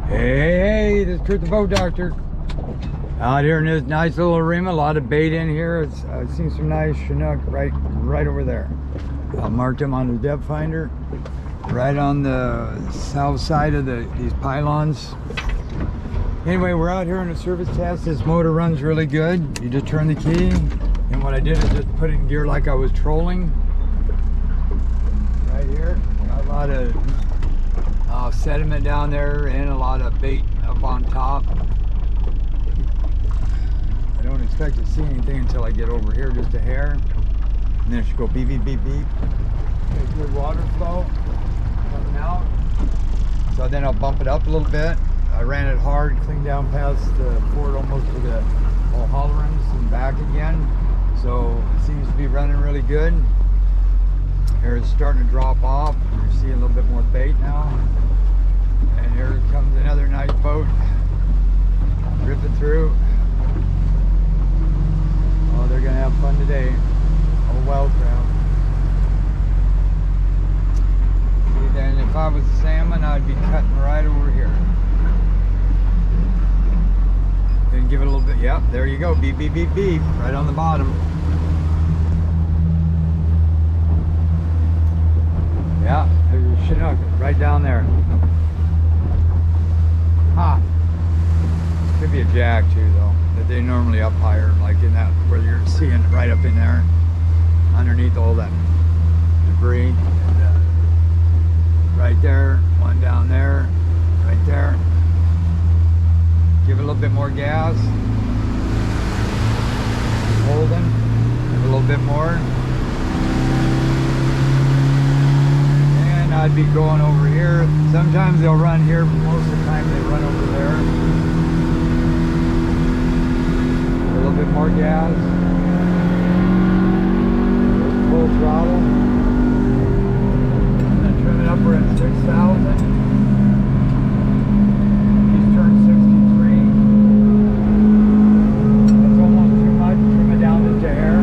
Hey, this is Kurt the Boat Doctor. Out here in this nice little Arima, a lot of bait in here. I've seen some nice Chinook right over there. I marked them on the depth finder, right on the south side of these pylons. Anyway, we're out here in a service test. This motor runs really good. You just turn the key, and what I did is just put it in gear like I was trolling. Right here, got a lot of sediment down there and a lot of bait up on top. I don't expect to see anything until I get over here, just a hair, and then it should go beep beep beep beep. Okay, good water flow coming out. So then I'll bump it up a little bit. I ran it hard, clean down past the port almost to the Hollerons and back again. So it seems to be running really good. Here it's starting to drop off. You're seeing a little bit more bait now. And here comes another nice boat ripping through. Oh, they're gonna have fun today. Oh, well crap. See, then if I was a salmon, I'd be cutting right over here. Then give it a little bit. Yep, there you go. Beep, beep, beep, beep. Right on the bottom. Yeah, there's a Chinook right down there. Ha! Could be a jack too, though. But they normally up higher, like in that where you're seeing it right up in there, underneath all that debris. And, right there, one down there, right there. Give it a little bit more gas. Holding. Give it a little bit more. And I'd be going over here. Sometimes they'll run here, but most of the time they run over there. A little bit more gas. Full throttle. I'm going to trim it up. We're at 6,000. He's turned 63. That's almost too much. Trim it down just a hair.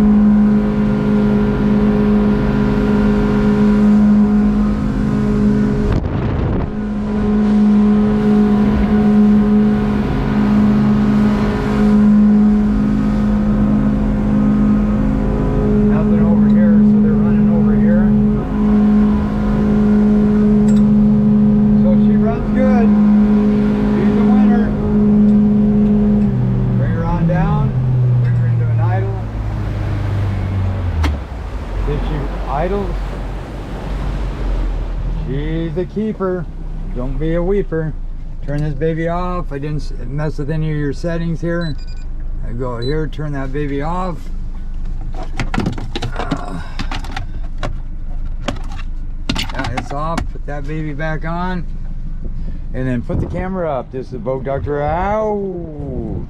Idles. She's a keeper. Don't be a weeper. Turn this baby off. I didn't mess with any of your settings here. I go here, turn that baby off. Yeah, it's off. Put that baby back on. And then put the camera up. This is Boat Doctor out.